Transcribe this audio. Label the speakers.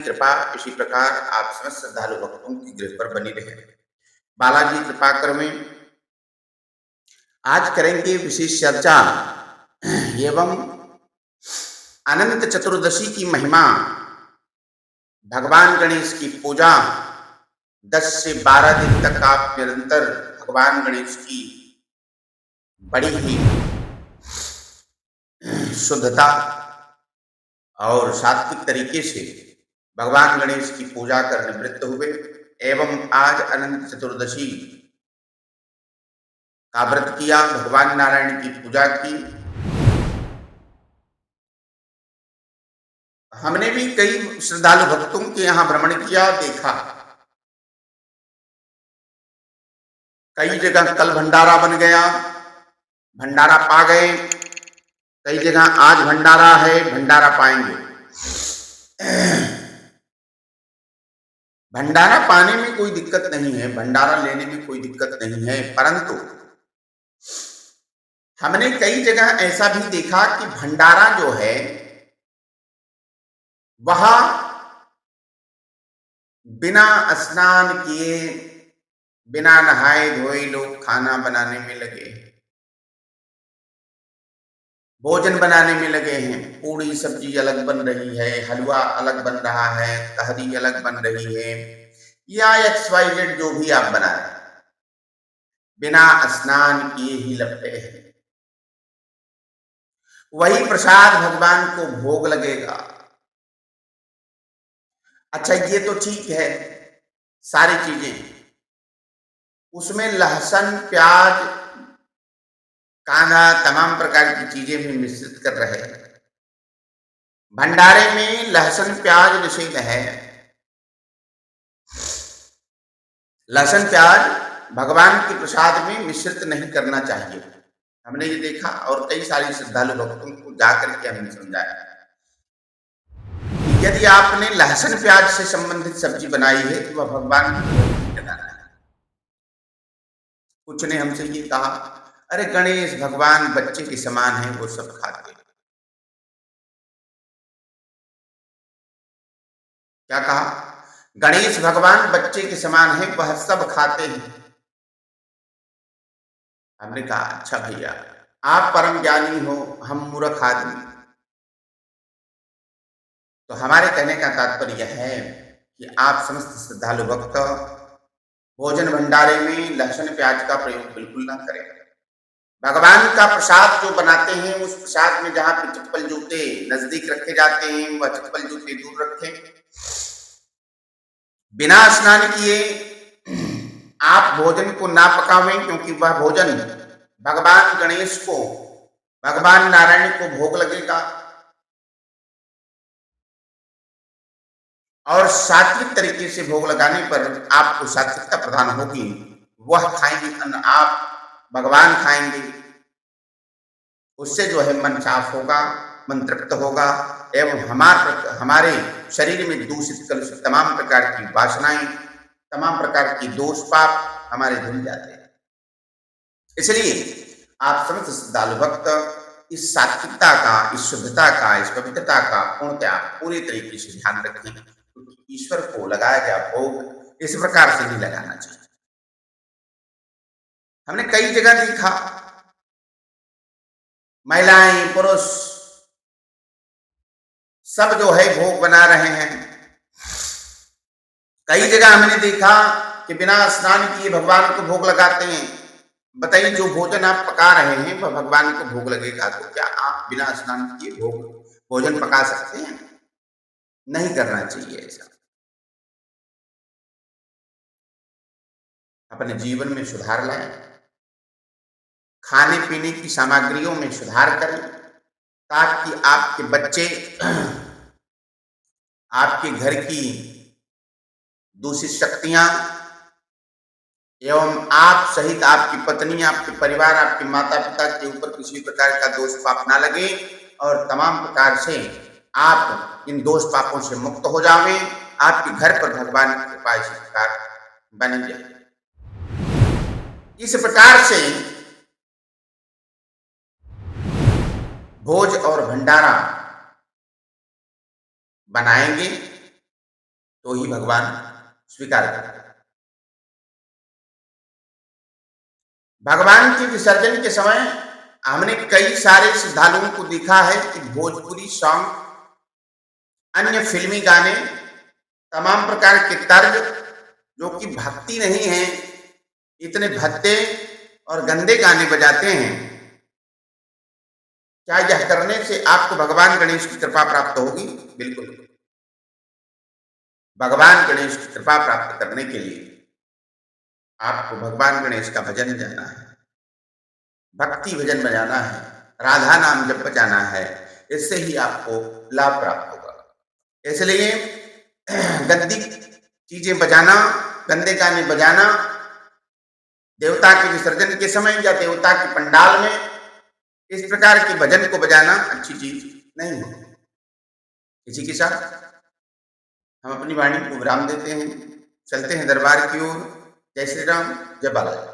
Speaker 1: कृपा इसी प्रकार आप समस्त श्रद्धालु भक्तों की गृह पर बनी रहे। बालाजी कृपाकर में आज करेंगे विशेष चर्चा एवं अनंत चतुर्दशी की महिमा। भगवान गणेश की पूजा 10 से 12 दिन तक आप निरंतर भगवान गणेश की बड़ी ही शुद्धता और सात्विक तरीके से भगवान गणेश की पूजा कर निवृत्त हुए एवं आज अनंत चतुर्दशी का व्रत किया, भगवान नारायण की पूजा की। हमने भी कई श्रद्धालु भक्तों के यहाँ भ्रमण किया, देखा कई जगह कल भंडारा बन गया, भंडारा पा गए, कई जगह आज भंडारा है, भंडारा पाएंगे। भंडारा पाने में कोई दिक्कत नहीं है, भंडारा लेने में कोई दिक्कत नहीं है, परंतु हमने कई जगह ऐसा भी देखा कि भंडारा जो है वह बिना स्नान किए, बिना नहाए धोए लोग खाना बनाने में लगे, भोजन बनाने में लगे हैं। पूड़ी सब्जी अलग बन रही है, हलवा अलग बन रहा है, तहरी अलग बन रही है, या XYZ जो भी आप बना रहे हैं, बिना स्नान किए ही लगते हैं। वही प्रसाद भगवान को भोग लगेगा। अच्छा, ये तो ठीक है, सारी चीजें उसमें लहसुन प्याज कांदा तमाम प्रकार की चीजें भी मिश्रित कर रहे हैं। भंडारे में लहसुन प्याज निषेध है। लहसुन प्याज भगवान के प्रसाद में मिश्रित नहीं करना चाहिए। हमने ये देखा और कई सारी श्रद्धालु भक्तों को जाकर के हमने समझाया। यदि आपने लहसुन प्याज से संबंधित सब्जी बनाई है तो वह भगवान को नहीं लगाना है। कुछ ने हमसे ये कहा, अरे गणेश भगवान बच्चे के समान है, वो सब खाते। क्या कहा? गणेश भगवान बच्चे के समान है, वह सब खाते हैं। हमने कहा अच्छा भैया, आप परम ज्ञानी हो, हम मूर्ख आदमी। तो हमारे कहने का तात्पर्य है कि आप समस्त श्रद्धालु भक्त भोजन भंडारे में लहसुन प्याज का प्रयोग बिल्कुल ना करें। भगवान का प्रसाद जो बनाते हैं उस प्रसाद में जहां पे चप्पल जूते नजदीक रखे जाते हैं, वह चप्पल जूते दूर रखें। बिना स्नान किए आप भोजन को ना पकावें, क्योंकि वह भोजन भगवान गणेश को, भगवान नारायण को भोग लगेगा। और सात्विक तरीके से भोग लगाने पर आपको सात्विकता प्रदान होगी, वह खाएंगे अन्न आप, भगवान खाएंगे। उससे जो है मन साफ होगा, मन तृप्त होगा एवं हमारे शरीर में दूषित कलुषित तमाम प्रकार की वासनाएं, तमाम प्रकार की दोष पाप हमारे धुल जाते हैं। इसलिए आप समस्त श्रद्धालु भक्त इस सात्विकता का, इस शुद्धता का, इस पवित्रता का पूर्णतया पूरी तरीके से ध्यान रखें, क्योंकि ईश्वर को लगाया गया भोग इस प्रकार से नहीं लगाना चाहिए। हमने कई जगह देखा महिलाएं पुरुष सब जो है भोग बना रहे हैं। कई जगह हमने देखा कि बिना स्नान किए भगवान को भोग लगाते हैं। बताइए, जो भोजन आप पका रहे हैं वह भगवान को भोग लगेगा, तो क्या आप बिना स्नान किए भोजन पका सकते हैं? नहीं करना चाहिए ऐसा। अपने जीवन में सुधार लाएं, खाने पीने की सामग्रियों में सुधार करें, ताकि आपके बच्चे, आपके घर की दूषित शक्तियां एवं आप सहित आपकी पत्नी, आपके परिवार, आपके माता पिता के ऊपर किसी प्रकार का दोष पाप ना लगे और तमाम प्रकार से आप इन दोष पापों से मुक्त हो जावें। आपके घर पर भगवान की कृपा इसी प्रकार बनी जाए। इस प्रकार से भोज और भंडारा बनाएंगे तो ही भगवान स्वीकार करते हैं। भगवान के विसर्जन के समय हमने कई सारे श्रद्धालुओं को देखा है कि भोजपुरी सॉन्ग, अन्य फिल्मी गाने, तमाम प्रकार के तर्ज जो कि भक्ति नहीं है, इतने भद्दे और गंदे गाने बजाते हैं। क्या यह करने से आपको भगवान गणेश की कृपा प्राप्त होगी? बिल्कुल नहीं। भगवान गणेश की कृपा प्राप्त करने के लिए आपको भगवान गणेश का भजन गाना है, भक्ति भजन बजाना है, राधा नाम जप बजाना है, इससे ही आपको लाभ प्राप्त होगा। इसलिए गंदी चीजें बजाना, गंदे गाने बजाना देवता के विसर्जन के समय या देवता के पंडाल में इस प्रकार के भजन को बजाना अच्छी चीज नहीं है। इसी के साथ हम अपनी वाणी को विराम देते हैं, चलते हैं दरबार की ओर। जय श्री राम, जय बालाजी।